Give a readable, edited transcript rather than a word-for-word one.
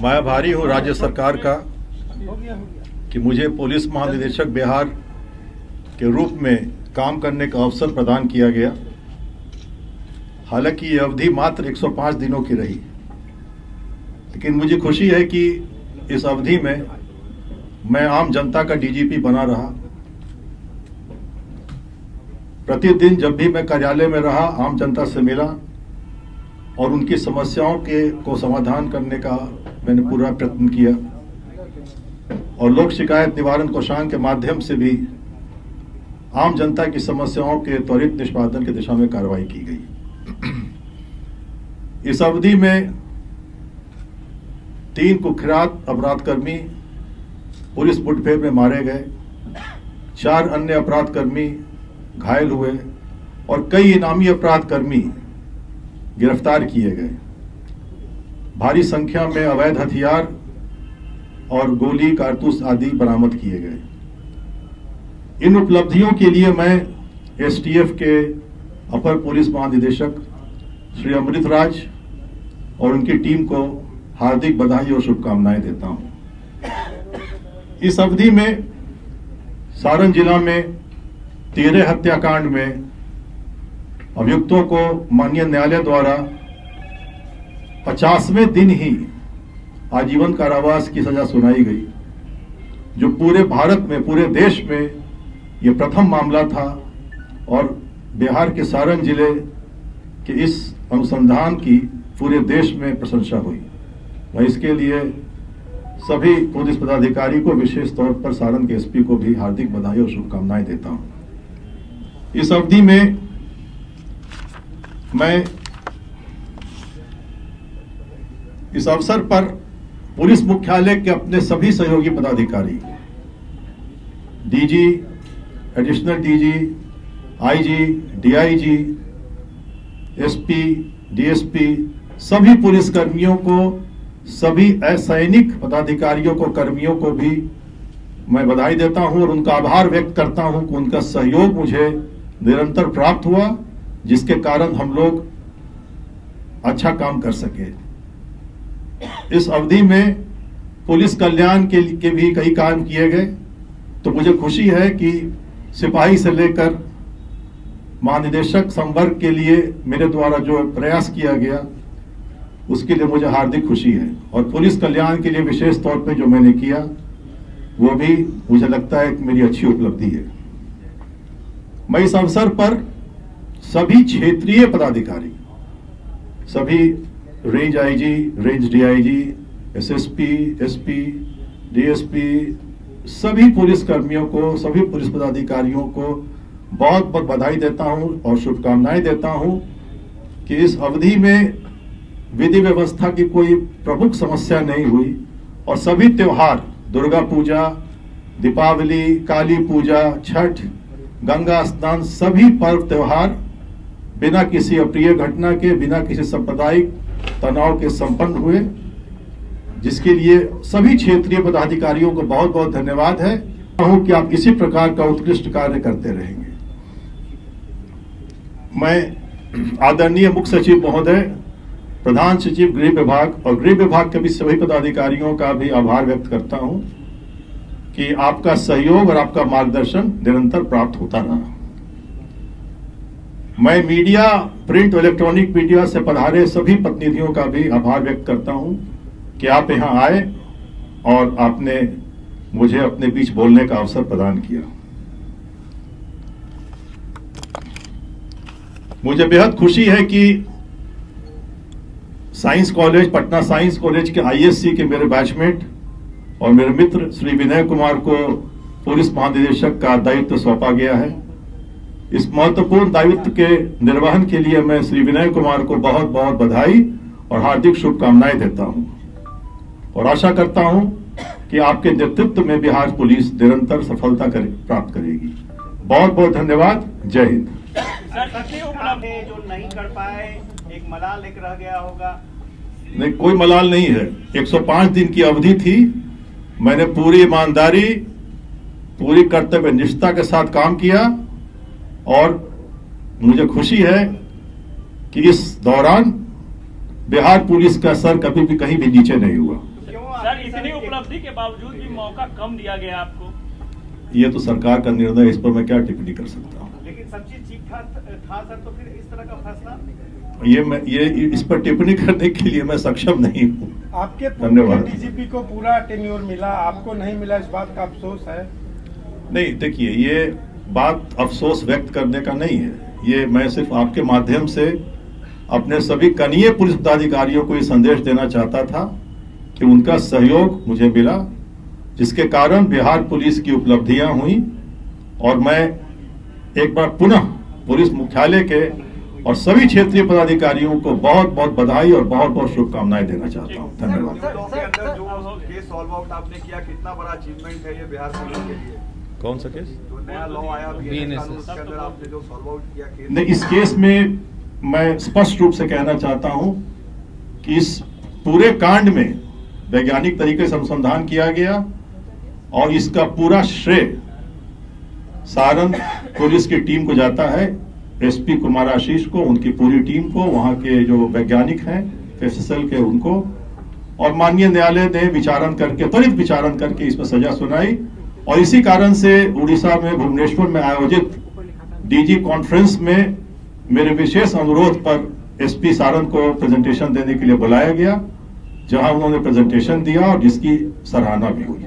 मैं आभारी हूं राज्य सरकार का कि मुझे पुलिस महानिदेशक बिहार के रूप में काम करने का अवसर प्रदान किया गया। हालांकि ये अवधि मात्र 105 दिनों की रही, लेकिन मुझे खुशी है कि इस अवधि में मैं आम जनता का डीजीपी बना रहा। प्रतिदिन जब भी मैं कार्यालय में रहा, आम जनता से मिला और उनकी समस्याओं को समाधान करने का मैंने पूरा प्रयत्न किया और लोक शिकायत निवारण कोषांग के माध्यम से भी आम जनता की समस्याओं के त्वरित निष्पादन की दिशा में कार्रवाई की गई। इस अवधि में 3 कुख्यात अपराधकर्मी पुलिस मुठभेड़ में मारे गए, 4 अन्य अपराधकर्मी घायल हुए और कई इनामी अपराधकर्मी गिरफ्तार किए गए। भारी संख्या में अवैध हथियार और गोली कारतूस आदि बरामद किए गए। इन उपलब्धियों के लिए मैं एसटीएफ के अपर पुलिस महानिदेशक श्री अमृत राज और उनकी टीम को हार्दिक बधाई और शुभकामनाएं देता हूं। इस अवधि में सारण जिला में 13 हत्याकांड में अभियुक्तों को माननीय न्यायालय द्वारा 50वें दिन ही आजीवन कारावास की सजा सुनाई गई, जो पूरे भारत में, पूरे देश में ये प्रथम मामला था और बिहार के सारण जिले के इस अनुसंधान की पूरे देश में प्रशंसा हुई। मैं इसके लिए सभी पुलिस पदाधिकारी को, विशेष तौर पर सारण के एसपी को भी हार्दिक बधाई और शुभकामनाएं देता हूं। इस अवधि में मैं इस अवसर पर पुलिस मुख्यालय के अपने सभी सहयोगी पदाधिकारी, DG, additional DG, IG, DIG, SP, DSP, सभी पुलिसकर्मियों को, सभी असैनिक पदाधिकारियों को, कर्मियों को भी मैं बधाई देता हूं और उनका आभार व्यक्त करता हूं कि उनका सहयोग मुझे निरंतर प्राप्त हुआ, जिसके कारण हम लोग अच्छा काम कर सके। इस अवधि में पुलिस कल्याण के भी कई काम किए गए, तो मुझे खुशी है कि सिपाही से लेकर महानिदेशक संवर्ग के लिए मेरे द्वारा जो प्रयास किया गया उसके लिए मुझे हार्दिक खुशी है और पुलिस कल्याण के लिए विशेष तौर पे जो मैंने किया वो भी मुझे लगता है कि मेरी अच्छी उपलब्धि है। मैं इस अवसर पर सभी क्षेत्रीय पदाधिकारी, सभी range IG, range DIG, SSP, SP, DSP, सभी पुलिस कर्मियों को, सभी पुलिस पदाधिकारियों को बहुत बहुत बधाई देता हूं और शुभकामनाएं देता हूं कि इस अवधि में विधि व्यवस्था की कोई प्रमुख समस्या नहीं हुई और सभी त्योहार, दुर्गा पूजा, दीपावली, काली पूजा, छठ, गंगा स्नान, सभी पर्व त्योहार बिना किसी अप्रिय घटना के, बिना किसी सांप्रदायिक तनाव के संपन्न हुए, जिसके लिए सभी क्षेत्रीय पदाधिकारियों को बहुत बहुत धन्यवाद है। कहूं कि आप इसी प्रकार का उत्कृष्ट कार्य करते रहेंगे। मैं आदरणीय मुख्य सचिव महोदय, प्रधान सचिव गृह विभाग और गृह विभाग के भी सभी पदाधिकारियों का भी आभार व्यक्त करता हूं कि आपका सहयोग और आपका मार्गदर्शन निरंतर प्राप्त होता रहा। मैं मीडिया, प्रिंट और इलेक्ट्रॉनिक मीडिया से पधारे सभी प्रतिनिधियों का भी आभार व्यक्त करता हूं कि आप यहां आए और आपने मुझे अपने बीच बोलने का अवसर प्रदान किया। मुझे बेहद खुशी है कि science college, Patna science college के आईएससी के मेरे बैचमेट और मेरे मित्र श्री विनय कुमार को पुलिस महानिदेशक का दायित्व सौंपा गया है। इस महत्वपूर्ण दायित्व के निर्वहन के लिए मैं श्री विनय कुमार को बहुत बहुत बधाई और हार्दिक शुभकामनाएं देता हूं और आशा करता हूं कि आपके नेतृत्व में बिहार पुलिस निरंतर सफलता प्राप्त करेगी। बहुत बहुत धन्यवाद। जय हिंद। जो नहीं कर पाए, एक मलाल एक रह गया होगा? नहीं, कोई मलाल नहीं है। 105 दिन की अवधि थी। मैंने पूरी ईमानदारी, पूरी कर्तव्य निष्ठा के साथ काम किया और मुझे खुशी है कि इस दौरान बिहार पुलिस का सर कभी भी कहीं भी नीचे नहीं हुआ। सर इतनी उपलब्धि के बावजूद भी मौका कम दिया गया आपको। ये तो सरकार का निर्णय है, इस पर मैं क्या टिप्पणी कर सकता हूँ। लेकिन सब चीज ठीक ठाक था सर, तो फिर इस तरह का फैसला ये इस पर टिप्पणी करने के लिए मैं सक्षम नहीं हूँ। आपके धन्यवाद। डीजीपी को पूरा टेन्योर मिला, आपको नहीं मिला, इस बात का अफसोस है? नहीं, देखिए, ये बात अफसोस व्यक्त करने का नहीं है। ये मैं सिर्फ आपके माध्यम से अपने सभी कनीय पुलिस पदाधिकारियों को ये संदेश देना चाहता था कि उनका सहयोग मुझे मिला, जिसके कारण बिहार पुलिस की उपलब्धियां हुई। और मैं एक बार पुनः पुलिस मुख्यालय के और सभी क्षेत्रीय पदाधिकारियों को बहुत बहुत बधाई और बहुत बहुत शुभकामनाएं देना चाहता हूं। धन्यवाद। लॉ के अंदर जो केस सॉल्व आउट आपने किया, कितना बड़ा अचीवमेंट है ये बिहार पुलिस के लिए? कौन सा केस? जो नया लॉ आया BNS कानून, उसके अंदर आपने जो सॉल्व आउट किया केस। नहीं, इस केस में मैं स्पष्ट रूप से कहना चाहता हूं कि इस पूरे कांड में वैज्ञानिक तरीके से अनुसंधान किया गया और इसका पूरा श्रेय सारण पुलिस की टीम को जाता है, एसपी कुमार आशीष को, उनकी पूरी टीम को, वहां के जो वैज्ञानिक हैं FSL के उनको, और माननीय न्यायालय ने विचारण करके, त्वरित विचारण करके इसमें सजा सुनाई। और इसी कारण से उड़ीसा में भुवनेश्वर में आयोजित DG कॉन्फ्रेंस में मेरे विशेष अनुरोध पर SP सारण को प्रेजेंटेशन देने के लिए बुलाया गया, जहां उन्होंने प्रेजेंटेशन दिया और जिसकी सराहना भी हुई।